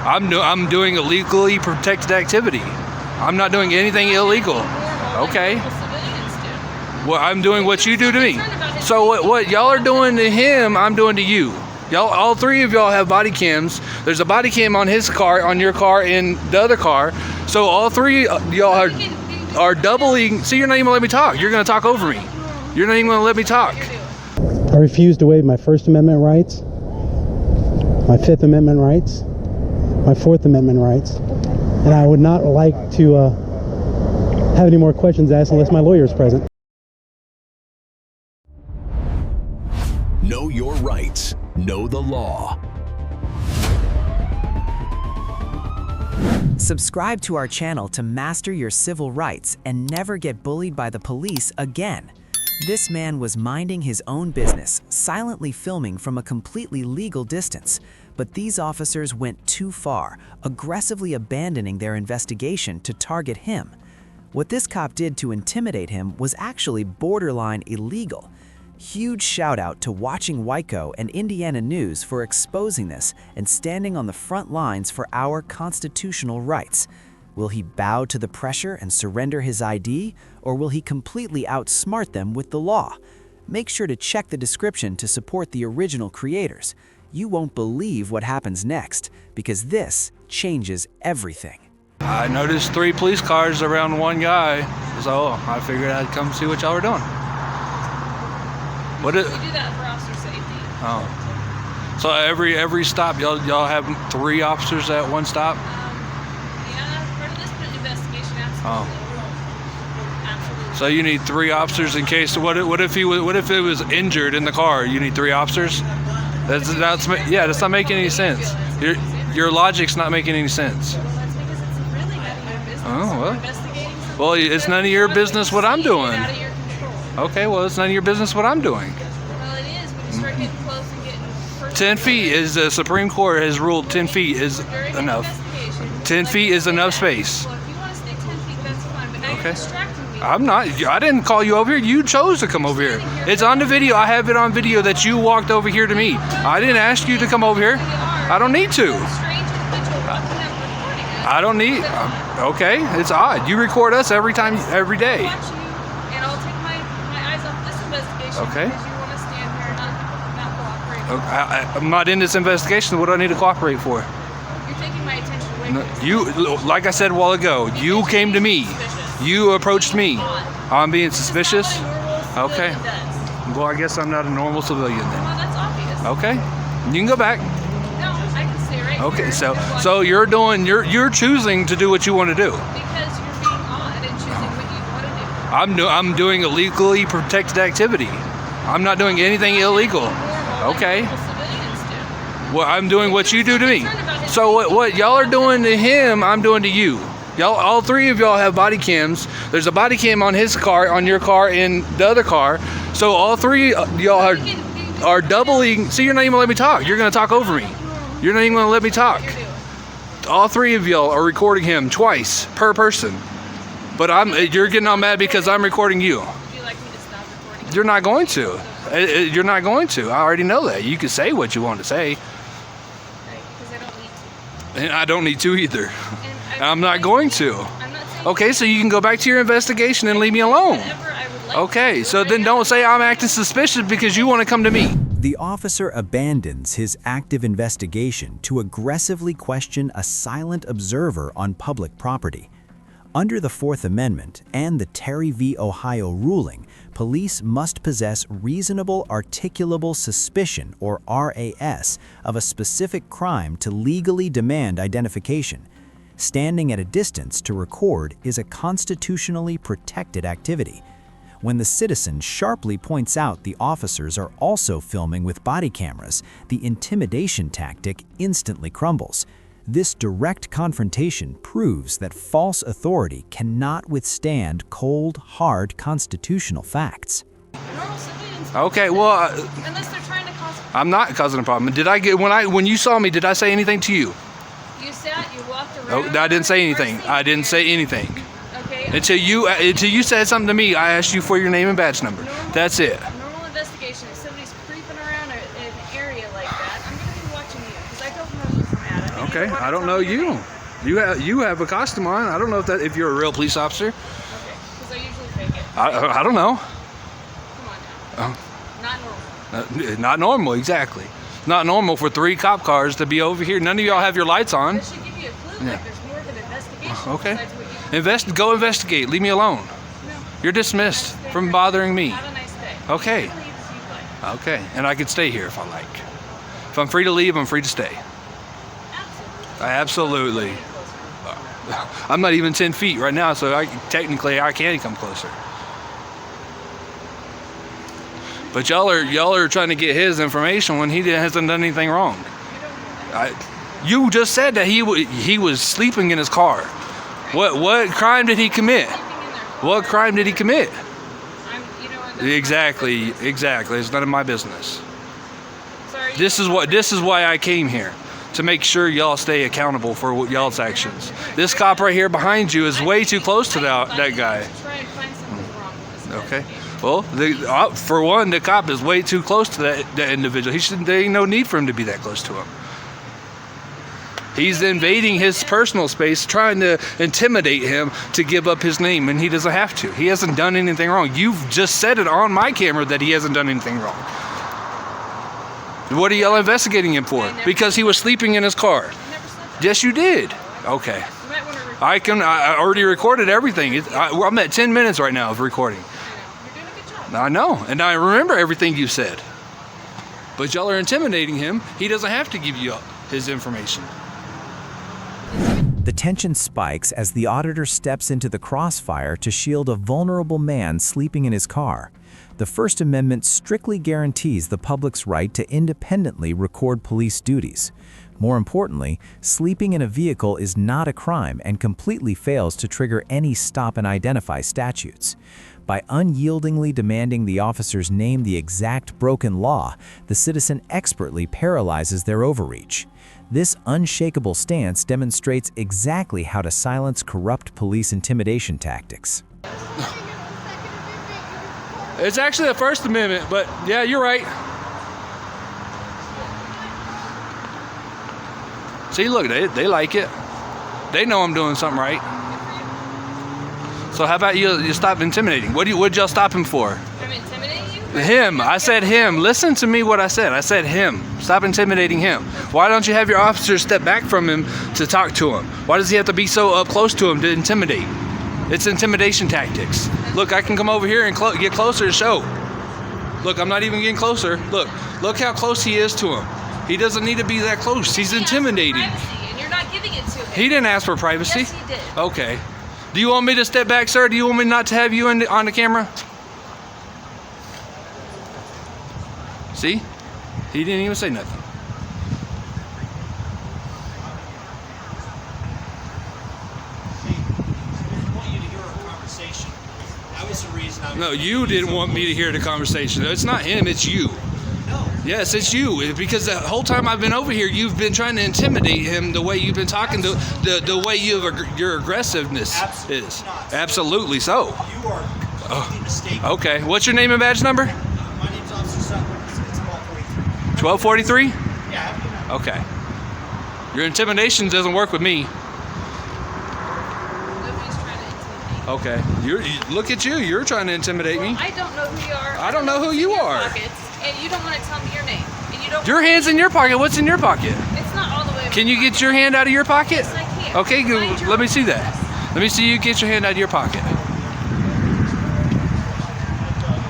I'm doing a legally protected activity. I'm not doing anything illegal. Okay. Well, I'm doing what you do to me. So what y'all are doing to him, I'm doing to you. Y'all, all three of y'all have body cams. There's a body cam on his car, on your car, and the other car. So all three y'all are doubling. See, you're not even gonna let me talk. You're gonna talk over me. You're not even gonna let me talk. I refuse to waive my First Amendment rights, my Fifth Amendment rights, my Fourth Amendment rights, and I would not like to have any more questions asked unless my lawyer is present. Know your rights. Know the law. Subscribe to our channel to master your civil rights and never get bullied by the police again. This man was minding his own business, silently filming from a completely legal distance. But these officers went too far, aggressively abandoning their investigation to target him. What this cop did to intimidate him was actually borderline illegal. Huge shout out to Watching Waco and Indiana News for exposing this and standing on the front lines for our constitutional rights. Will he bow to the pressure and surrender his ID, or will he completely outsmart them with the law? Make sure to check the description to support the original creators. You won't believe what happens next, because this changes everything. I noticed 3 police cars around one guy, so I figured I'd come see what y'all were doing. We do that for officer safety. Oh. So every stop, y'all have 3 officers at one stop? Yeah, part of this investigation, absolutely. Oh. Absolutely. So you need 3 officers in case. What if it was injured in the car? You need 3 officers? That's not making any sense. Your logic's not making any sense. Well, that's because it's really none of your business. Oh, well. We're investigating something. Well, it's none of your business what I'm doing. It's out of your control. Okay, well, it's none of your business what I'm doing. Well, it is when you start getting close and getting personal. 10 feet is the Supreme Court has ruled 10 feet is enough. 10 feet is enough space. Well, if you want to stay 10 feet, that's fine. But now you're distracting me. I'm not. I didn't call you over here. You chose to come over here. It's on the video. I have it on video that you walked over here to me. I didn't ask you to come over here. I don't need to. I don't need. Okay, it's odd. You record us every day. And I'll take my eyes off this investigation. Okay. Because you want to stand here and not cooperate. Okay, I'm not in this investigation. What do I need to cooperate for? You're taking my attention away No, from you, like I said a while ago, you came to me. You approached me. I'm being suspicious. Okay. Well, I guess I'm not a normal civilian then. Well, that's obvious. Okay. You can go back. No, I can stay right here. Okay. So you're choosing to do what you want to do. Because you're being odd and choosing what you want to do. I'm doing a legally protected activity. I'm not doing anything illegal. Okay. Civilians do. Well, I'm doing what you do to me. So what y'all are doing to him, I'm doing to you. Y'all, all three of y'all have body cams. There's a body cam on his car, on your car, and the other car. So all three y'all are doubling. See, you're not even gonna let me talk. You're gonna talk over me. You're not even gonna let me talk. All 3 of y'all are recording him twice per person. But you're getting all mad because I'm recording you. Would you like me to stop recording? You're not going to. You're not going to. I already know that. You can say what you want to say. Right, because I don't need to. And I don't need to either. And I'm not going to. I'm not saying Okay, so you can go back to your investigation and leave me alone. whatever I would like Okay, to. so Right then now, don't say I'm acting suspicious because you want to come to me. The officer abandons his active investigation to aggressively question a silent observer on public property. Under the Fourth Amendment and the Terry v. Ohio ruling, police must possess reasonable articulable suspicion, or RAS, of a specific crime to legally demand identification. Standing at a distance to record is a constitutionally protected activity. When the citizen sharply points out the officers are also filming with body cameras, the intimidation tactic instantly crumbles. This direct confrontation proves that false authority cannot withstand cold, hard constitutional facts. normal civilians. Okay, well, Unless they're trying to cause. I'm not causing a problem. Did I get when you saw me? Did I say anything to you? You sat. You walked No, around. I didn't say anything. I didn't say anything. Okay. Until you said something to me, I asked you for your name and badge number. That's it. A normal investigation. If somebody's creeping around an area like that, I'm going to be watching you because I don't know you from Adam. And Okay, wanna I don't tell know me your you. name? You have a costume on. I don't know if you're a real police officer. Okay, because I usually fake it. I don't know. Come on now. Not normal. Not normal, exactly. Not normal for 3 cop cars to be over here. None of y'all have your lights on. This should give you a clue. Yeah. Like there's more of an investigation. Okay. Besides what you Go investigate. Leave me alone. No. You're dismissed from bothering me. Have a nice day. Okay. You can leave as you'd like. Okay, and I can stay here if I like. If I'm free to leave, I'm free to stay. Absolutely. Absolutely. I'm not even 10 feet right now, so technically I can come closer. But y'all are trying to get his information when he hasn't done anything wrong. You just said that he was sleeping in his car. What crime did he commit? What crime did he commit? Exactly. It's none of my business. Sorry. This is why I came here. To make sure y'all stay accountable for y'all's actions. This cop right here behind you is way too close to that guy. Try and find something wrong with this Okay. investigation. Well, for one, the cop is way too close to that individual. There ain't no need for him to be that close to him. He's invading his personal space, trying to intimidate him to give up his name, and he doesn't have to. He hasn't done anything wrong. You've just said it on my camera that he hasn't done anything wrong. What are y'all investigating him for? Because he was sleeping in his car. You never said that. Yes, you did. Okay. You might want to I already recorded everything. I'm at 10 minutes right now of recording. You're doing a good job. I know, and I remember everything you said. But y'all are intimidating him. He doesn't have to give you his information. The tension spikes as the auditor steps into the crossfire to shield a vulnerable man sleeping in his car. The First Amendment strictly guarantees the public's right to independently record police duties. More importantly, sleeping in a vehicle is not a crime and completely fails to trigger any stop and identify statutes. By unyieldingly demanding the officers name the exact broken law, the citizen expertly paralyzes their overreach. This unshakable stance demonstrates exactly how to silence corrupt police intimidation tactics. It's actually the First Amendment, but yeah, you're right. See, look, they like it. They know I'm doing something right. So how about you stop intimidating? What'd y'all stop him for? I'm intimidating you? Him. I said him. Listen to me what I said. I said him. Stop intimidating him. Why don't you have your officers step back from him to talk to him? Why does he have to be so up close to him to intimidate? It's intimidation tactics. Look, I can come over here and get closer to show. Look, I'm not even getting closer. Look how close he is to him. He doesn't need to be that close. He's intimidating. Privacy, and you're not giving it to him. He didn't ask for privacy. Yes, he did. Okay. Do you want me to step back, sir? Do you want me not to have you on the camera? See? He didn't even say nothing. No, you didn't want me to hear the conversation. It's not him, it's you. No. Yes, it's you. Because the whole time I've been over here, you've been trying to intimidate him the way you've been talking, the way your aggressiveness Absolutely is. not. Absolutely so. You are completely mistaken. Okay, what's your name and badge number? My name's Officer Sidewalk. It's 1243. 1243? Yeah. Okay. Your intimidation doesn't work with me. Nobody's trying to intimidate. Okay. Look at you. You're trying to intimidate me. I don't know who you are. I don't know who what's you in your are. Pockets, and you don't want to tell me your name. And you don't. Your hand's in your pocket. What's in your pocket? It's not all the way. Can you get your hand out of your pocket? Yes, I can. Okay, good. Mind your Let me own see that. business. Let me see you get your hand out of your pocket.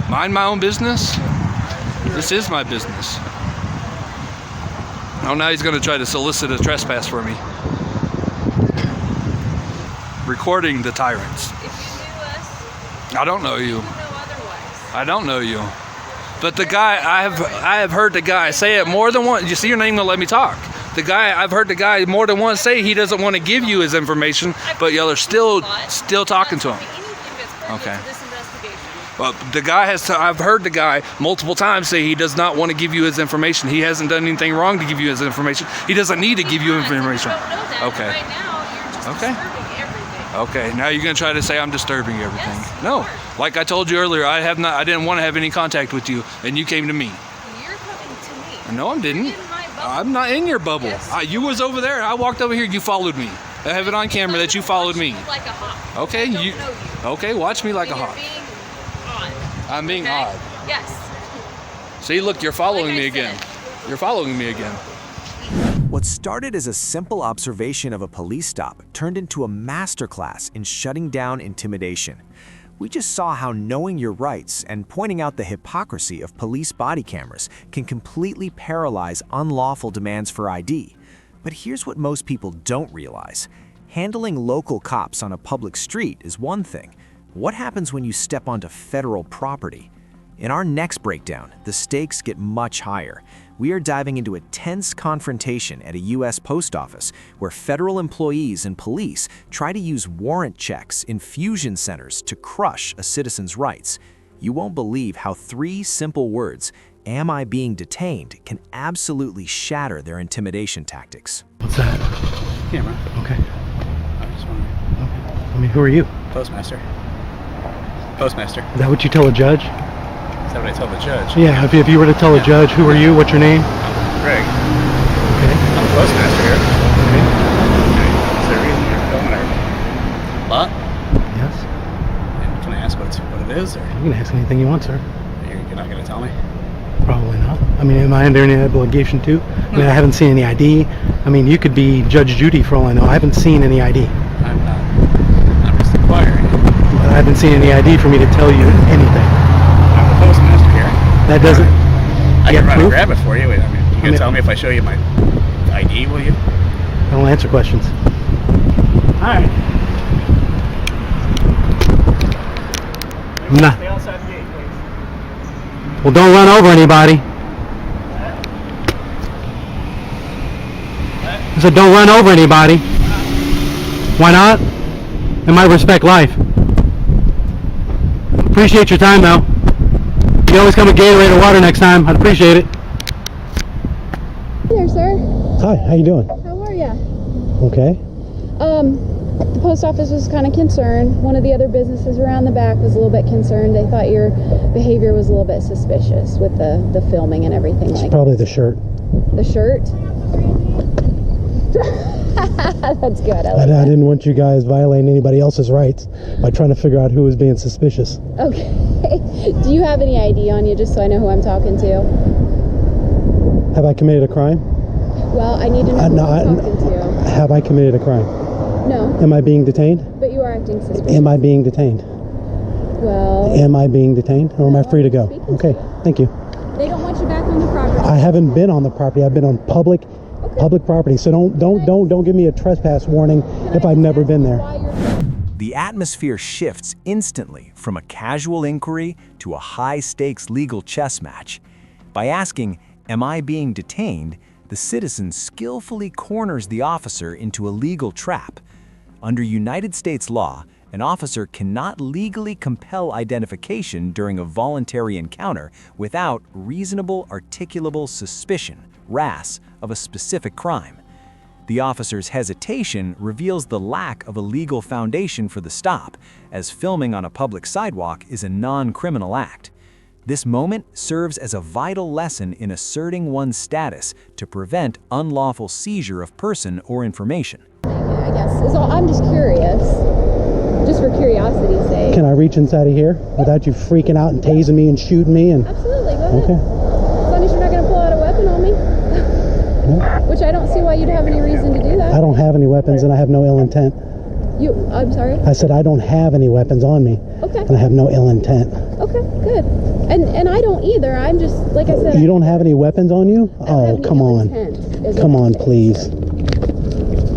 Mind my own business? This is my business. Oh, now he's going to try to solicit a trespass for me. Recording the tyrants. If you knew us, I don't know you. you know otherwise. I don't know you. But the guy, I have heard the guy say it more than once. You see, you're not even going to let me talk. I've heard the guy more than once say he doesn't want to give you his information, but y'all are still talking to him. Okay. Well, the guy I've heard the guy multiple times say he does not want to give you his information. He hasn't done anything wrong to give you his information. He doesn't need to give you information. Okay. Right now, you're just Okay. disturbing everything. Okay, now you're gonna try to say I'm disturbing everything. Yes, you No, are. like I told you earlier, I didn't want to have any contact with you, and you came to me. You're coming to me. No, I didn't. You're in my I'm not in your bubble. Yes. You was over there. I walked over here. You followed me. I have it on camera that you followed me. Like a hawk. Okay, I don't you. know you. Okay, watch me like a And you're hawk. being odd. I'm being Okay? odd. Yes. See, look, you're following Like I me again. said. You're following me again. What started as a simple observation of a police stop turned into a masterclass in shutting down intimidation. We just saw how knowing your rights and pointing out the hypocrisy of police body cameras can completely paralyze unlawful demands for ID. But here's what most people don't realize. Handling local cops on a public street is one thing. What happens when you step onto federal property? In our next breakdown, the stakes get much higher. We are diving into a tense confrontation at a U.S. post office where federal employees and police try to use warrant checks in fusion centers to crush a citizen's rights. You won't believe how 3 simple words, "Am I being detained?" can absolutely shatter their intimidation tactics. What's that? Camera. Okay. I just want I mean, who are you? Postmaster. Postmaster. Is that what you tell a judge? Is that what I tell the judge? Yeah, if you were to tell a judge, who are you? What's your name? Greg. Okay. I'm the postmaster here. Okay. Is there a reason you're filming her? What? Yes. And can I ask what it is, or You can ask anything you want, sir. you're not going to tell me? Probably not. I mean, am I under any obligation to? I mean, I haven't seen any ID. I mean, you could be Judge Judy for all I know. I haven't seen any ID. I'm not. I'm just inquiring. But I haven't seen any ID for me to tell you anything. I'm the postmaster here. That doesn't... I You can got run and proof? grab it for you. Wait, I mean, you can tell me if I show you my ID, will you? I don't answer questions. Alright. I'm not. Stay outside the gate, please. Well, don't run over anybody. I said, don't run over anybody. Why not? I might respect life. Appreciate your time, though. You can always come with Gatorade or water next time. I'd appreciate it. Hey there, sir. Hi, how you doing? How are ya? Okay. The post office was kind of concerned. One of the other businesses around the back was a little bit concerned. They thought your behavior was a little bit suspicious with the filming and everything like that. Probably the shirt. The shirt? That's good. I I like that. didn't want you guys violating anybody else's rights by trying to figure out who was being suspicious. Okay. Do you have any ID on you, just so I know who I'm talking to? Have I committed a crime? Well, I need to know who no, I'm talking to. Have I committed a crime? No, Am I being detained? but you are acting suspicious. Am I being detained? Well, Am I being detained, or am I free to go? speaking to Okay, you. thank you. they don't want you back on the property. I haven't been on the property. I've been on public property. So don't give me a trespass warning if I've never been there. Why you're The atmosphere shifts instantly from a casual inquiry to a high-stakes legal chess match. By asking, "Am I being detained?" the citizen skillfully corners the officer into a legal trap. Under United States law, an officer cannot legally compel identification during a voluntary encounter without reasonable articulable suspicion, RAS, of a specific crime. The officer's hesitation reveals the lack of a legal foundation for the stop, as filming on a public sidewalk is a non-criminal act. This moment serves as a vital lesson in asserting one's status to prevent unlawful seizure of person or information. I guess. So I'm just curious. Just for curiosity's sake. Can I reach inside of here without you freaking out and tasing me and shooting me? And Absolutely, go ahead. okay. As long as you're not going to pull out a weapon on me. Which I don't see why you'd have any reason to do I that. don't have any weapons and I have no ill intent. I'm sorry? I said I don't have any weapons on me Okay. and I have no ill intent. Okay, good. And I don't either. I'm just, like I said, You don't have any weapons on you? I don't have Oh, any come ill on. intent, is Come what I'm on, saying. please.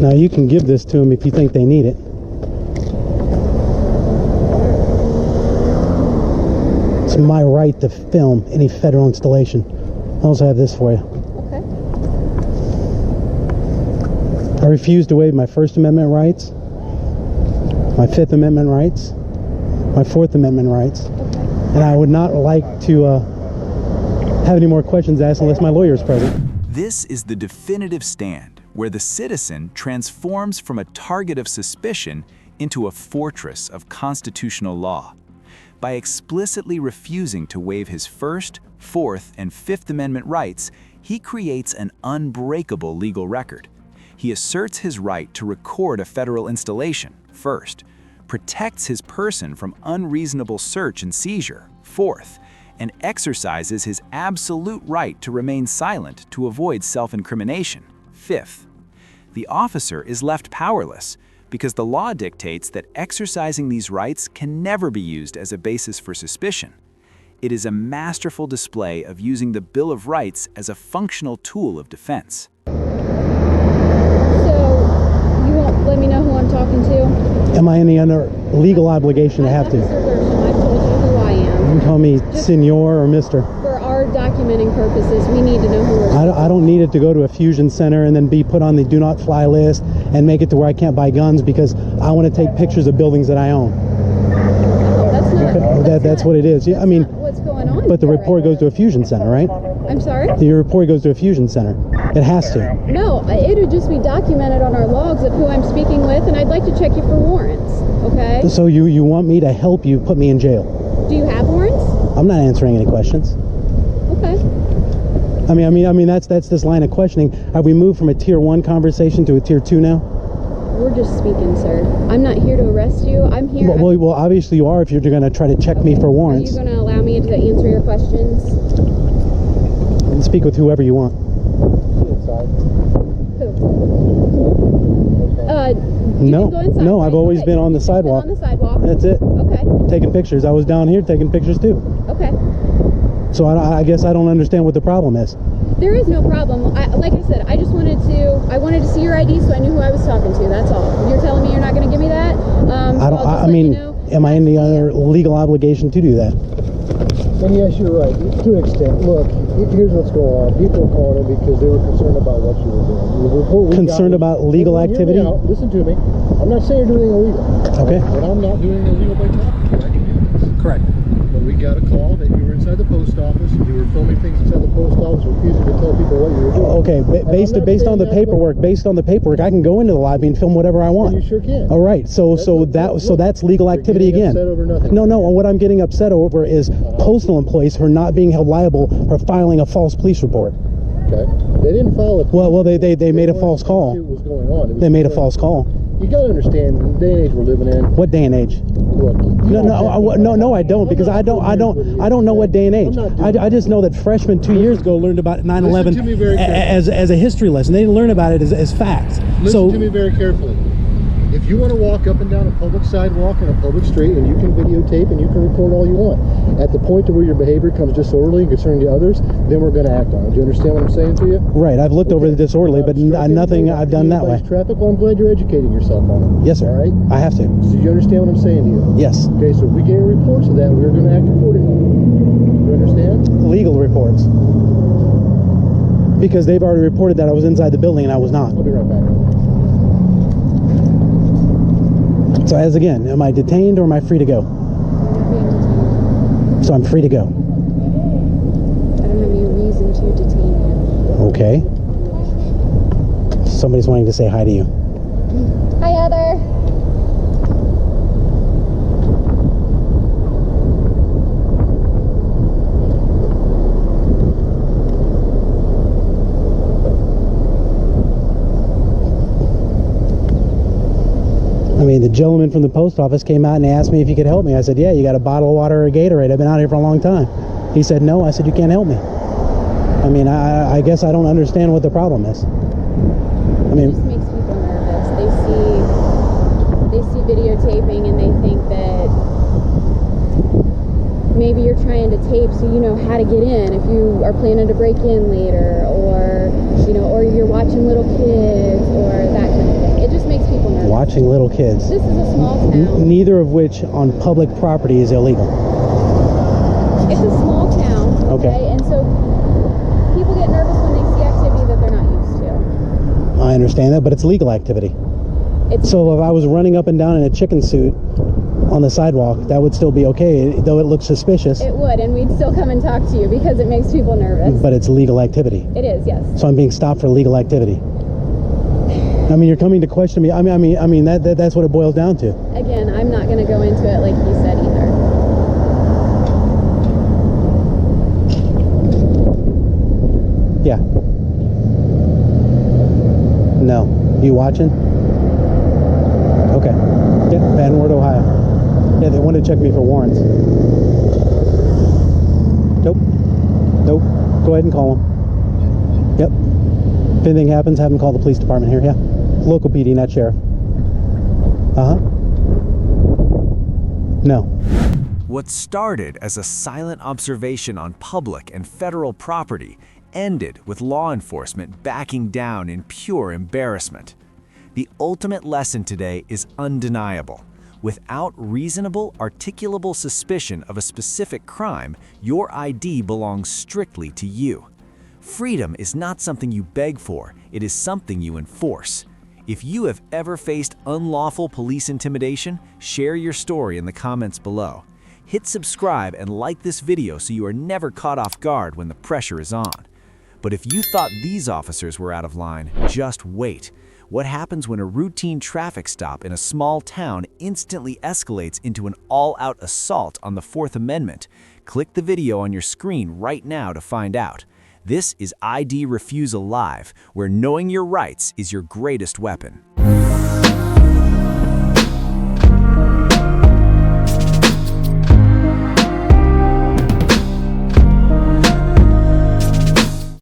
Now you can give this to them if you think they need it. It's my right to film any federal installation. I also have this for you. Okay. I refuse to waive my First Amendment rights, my Fifth Amendment rights, my Fourth Amendment rights, and I would not like to have any more questions asked unless my lawyer is present. This is the definitive stand where the citizen transforms from a target of suspicion into a fortress of constitutional law. By explicitly refusing to waive his First, Fourth, and Fifth Amendment rights, he creates an unbreakable legal record. He asserts his right to record a federal installation, first, protects his person from unreasonable search and seizure, fourth, and exercises his absolute right to remain silent to avoid self-incrimination, fifth. The officer is left powerless because the law dictates that exercising these rights can never be used as a basis for suspicion. It is a masterful display of using the Bill of Rights as a functional tool of defense. So, you won't let me know who I'm talking to? Am I any under legal obligation to have to? Officer Gershom, I've told you who I am. You can call me Senor or Mr. For our documenting purposes, we need to know who we're talking to. I don't need it to go to a fusion center and then be put on the do not fly list and make it to where I can't buy guns because I want to take pictures of buildings that I own. That's what it is. Yeah, I mean, what's going on? but the report goes to a fusion center, right? I'm sorry? Your report goes to a fusion center. It has to. No, it would just be documented on our logs of who I'm speaking with, and I'd like to check you for warrants, okay? So you want me to help you put me in jail? Do you have warrants? I'm not answering any questions. Okay. I mean that's this line of questioning. Have we moved from a tier 1 conversation to a tier 2 now? We're just speaking, sir. I'm not here to arrest you. I'm here. Well, obviously you are if you're going to try to check me for warrants. Are you going to allow me to answer your questions? Speak with whoever you want. Who? No, I've always been on the sidewalk. On the sidewalk. That's it. Okay. Taking pictures. I was down here taking pictures too. Okay. So I guess I don't understand what the problem is. There is no problem. Like I said, I wanted to see your ID so I knew who I was talking to. That's all. You're telling me you're not going to give me that? Am I in the other legal obligation to do that? And yes, you're right, to an extent. Look, here's what's going on. People are calling in because they were concerned about what you were doing. The report we concerned about legal activity? Listen to me. I'm not saying you're doing illegal. Okay. But I'm not doing illegal by talking to you. I can do this. Correct. But we got a call that you were inside the post office. You were filming things inside the post office, refusing to tell people what you were doing. Okay, based on the paperwork, I can go into the lobby and film whatever I want. And you sure can. All right, so that's legal activity again. Upset over nothing. No, what I'm getting upset over is postal employees who are not being held liable for filing a false police report. Okay. They didn't file it. Well, they made a false call. What was going on. They made a false call. You gotta understand the day and age we're living in. What day and age? Look, No, I don't, because I don't know what day and age. I just know that freshmen 2 years ago learned about 9/11 as a history lesson. They didn't learn about it as facts. Listen to me very carefully. If you want to walk up and down a public sidewalk in a public street, and you can videotape and you can record all you want, at the point to where your behavior becomes disorderly and concerning to others, then we're going to act on it. Do you understand what I'm saying to you? Right. I've looked over the disorderly, but nothing I've done that way. Traffic. Well, I'm glad you're educating yourself on it. Yes, sir. All right. I have to. So do you understand what I'm saying to you? Yes. Okay. So if we get reports of that, we're going to act accordingly. You understand? Legal reports. Because they've already reported that I was inside the building and I was not. I'll be right back. So as again, am I detained or am I free to go? So I'm free to go. I don't have any reason to detain you. Okay. Somebody's wanting to say hi to you. Hi, Heather. I mean, the gentleman from the post office came out and asked me if he could help me. I said, yeah, you got a bottle of water or a Gatorade? I've been out here for a long time. He said, no. I said, you can't help me. I mean, I guess I don't understand what the problem is. I mean, it just makes people nervous. They see videotaping and they think that maybe you're trying to tape so you know how to get in if you are planning to break in later, or you're watching little kids or that kind of thing. It just makes people nervous. Watching little kids. This is a small town. Neither of which on public property is illegal. It's a small town. Okay. And so people get nervous when they see activity that they're not used to. I understand that, but it's legal activity. So if I was running up and down in a chicken suit on the sidewalk, that would still be okay, though it looks suspicious. It would, and we'd still come and talk to you because it makes people nervous. But it's legal activity. It is, yes. So I'm being stopped for legal activity. I mean, you're coming to question me. I mean that's what it boils down to. Again, I'm not going to go into it like you said either. Yeah. You watching? Okay. Yeah, Van Wert, Ohio. Yeah, they wanted to check me for warrants. Nope. Nope. Go ahead and call them. Yep. If anything happens, have them call the police department here, yeah? Local PD, not sheriff. Uh-huh. No. What started as a silent observation on public and federal property ended with law enforcement backing down in pure embarrassment. The ultimate lesson today is undeniable. Without reasonable, articulable suspicion of a specific crime, your ID belongs strictly to you. Freedom is not something you beg for, it is something you enforce. If you have ever faced unlawful police intimidation, share your story in the comments below. Hit subscribe and like this video so you are never caught off guard when the pressure is on. But if you thought these officers were out of line, just wait. What happens when a routine traffic stop in a small town instantly escalates into an all-out assault on the Fourth Amendment? Click the video on your screen right now to find out. This is ID Refusal Live, where knowing your rights is your greatest weapon.